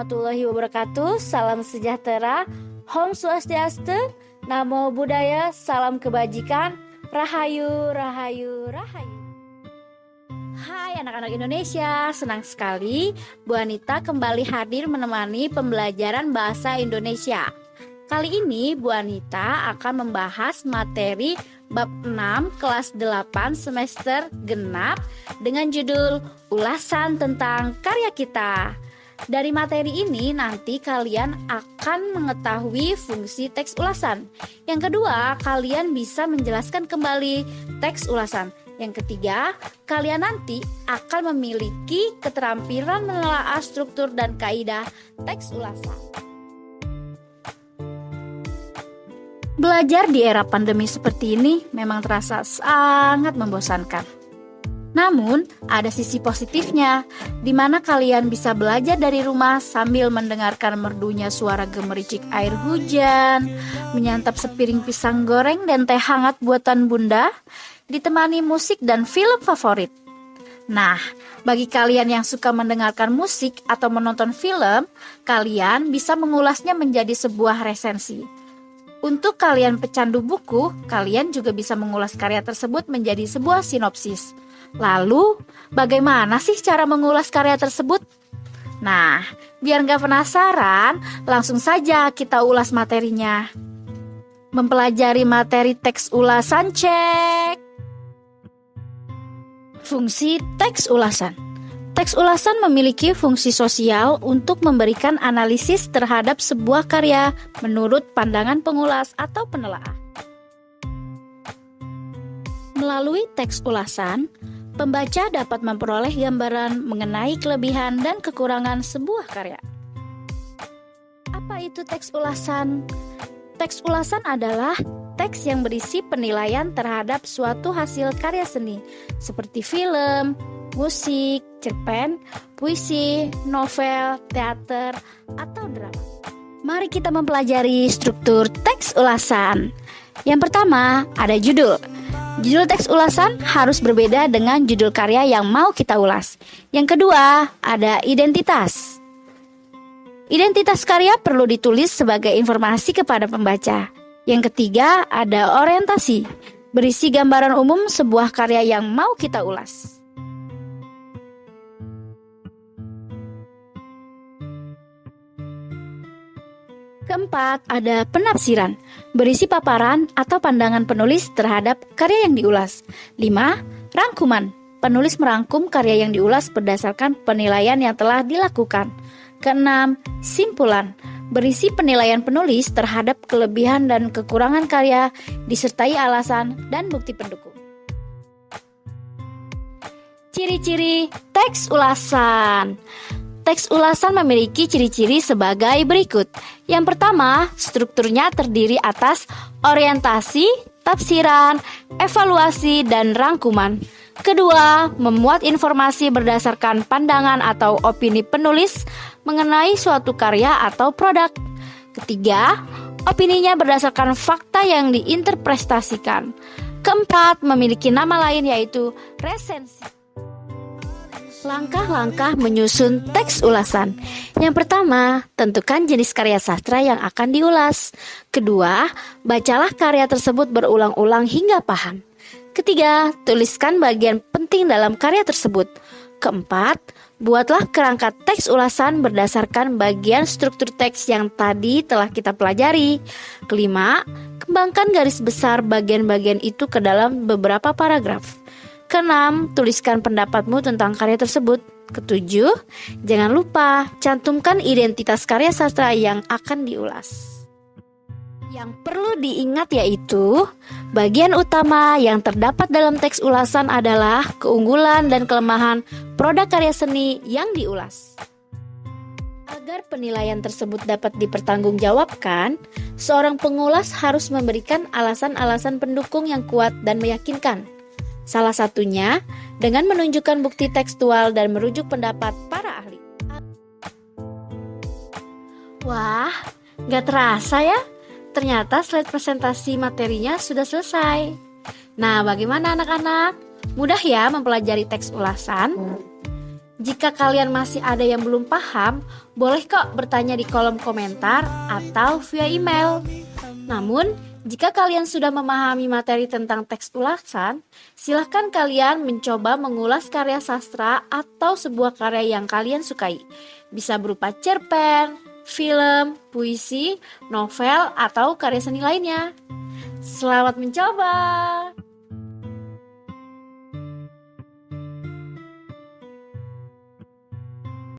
warahmatullahi wabarakatuh. Salam sejahtera, Om Swastiastu, Namo Buddhaya, salam kebajikan, Rahayu, Rahayu, Rahayu. Hai anak-anak Indonesia, senang sekali Bu Anita kembali hadir menemani pembelajaran bahasa Indonesia. Kali ini Bu Anita akan membahas materi bab 6 kelas 8 semester genap dengan judul ulasan tentang karya kita. Dari materi ini nanti kalian akan mengetahui fungsi teks ulasan. Yang kedua, kalian bisa menjelaskan kembali teks ulasan. Yang ketiga, kalian nanti akan memiliki keterampilan menelaah struktur dan kaidah teks ulasan. Belajar di era pandemi seperti ini memang terasa sangat membosankan. Namun, ada sisi positifnya, di mana kalian bisa belajar dari rumah sambil mendengarkan merdunya suara gemericik air hujan, menyantap sepiring pisang goreng dan teh hangat buatan bunda, ditemani musik dan film favorit. Nah, bagi kalian yang suka mendengarkan musik atau menonton film, kalian bisa mengulasnya menjadi sebuah resensi. Untuk kalian pecandu buku, kalian juga bisa mengulas karya tersebut menjadi sebuah sinopsis. Lalu, bagaimana sih cara mengulas karya tersebut? Nah, biar nggak penasaran, langsung saja kita ulas materinya. Mempelajari materi teks ulasan, cek. Fungsi teks ulasan. Teks ulasan memiliki fungsi sosial untuk memberikan analisis terhadap sebuah karya menurut pandangan pengulas atau penelaah. Melalui teks ulasan, pembaca dapat memperoleh gambaran mengenai kelebihan dan kekurangan sebuah karya. Apa itu teks ulasan? Teks ulasan adalah teks yang berisi penilaian terhadap suatu hasil karya seni, seperti film, musik, cerpen, puisi, novel, teater, atau drama. Mari kita mempelajari struktur teks ulasan. Yang pertama, ada judul. Judul teks ulasan harus berbeda dengan judul karya yang mau kita ulas. Yang kedua, ada identitas. Identitas karya perlu ditulis sebagai informasi kepada pembaca. Yang ketiga, ada orientasi. Berisi gambaran umum sebuah karya yang mau kita ulas. Keempat, ada penafsiran, berisi paparan atau pandangan penulis terhadap karya yang diulas. 5. Rangkuman, penulis merangkum karya yang diulas berdasarkan penilaian yang telah dilakukan. 6. Simpulan, berisi penilaian penulis terhadap kelebihan dan kekurangan karya disertai alasan dan bukti pendukung. Ciri-ciri teks ulasan. Teks ulasan memiliki ciri-ciri sebagai berikut. Yang pertama, strukturnya terdiri atas orientasi, tafsiran, evaluasi, dan rangkuman. Kedua, memuat informasi berdasarkan pandangan atau opini penulis mengenai suatu karya atau produk. Ketiga, opininya berdasarkan fakta yang diinterpretasikan. Keempat, memiliki nama lain yaitu resensi. Langkah-langkah menyusun teks ulasan. Yang pertama, tentukan jenis karya sastra yang akan diulas. Kedua, bacalah karya tersebut berulang-ulang hingga paham. Ketiga, tuliskan bagian penting dalam karya tersebut. Keempat, buatlah kerangka teks ulasan berdasarkan bagian struktur teks yang tadi telah kita pelajari. Kelima, kembangkan garis besar bagian-bagian itu ke dalam beberapa paragraf. Keenam, tuliskan pendapatmu tentang karya tersebut. Ketujuh, jangan lupa cantumkan identitas karya sastra yang akan diulas. Yang perlu diingat yaitu, bagian utama yang terdapat dalam teks ulasan adalah keunggulan dan kelemahan produk karya seni yang diulas. Agar penilaian tersebut dapat dipertanggungjawabkan, seorang pengulas harus memberikan alasan-alasan pendukung yang kuat dan meyakinkan. Salah satunya dengan menunjukkan bukti tekstual dan merujuk pendapat para ahli. Wah, gak terasa ya? Ternyata slide presentasi materinya sudah selesai. Nah, bagaimana anak-anak? Mudah ya mempelajari teks ulasan? Jika kalian masih ada yang belum paham, boleh kok bertanya di kolom komentar atau via email. Namun, jika kalian sudah memahami materi tentang teks ulasan, silahkan kalian mencoba mengulas karya sastra atau sebuah karya yang kalian sukai. Bisa berupa cerpen, film, puisi, novel, atau karya seni lainnya. Selamat mencoba!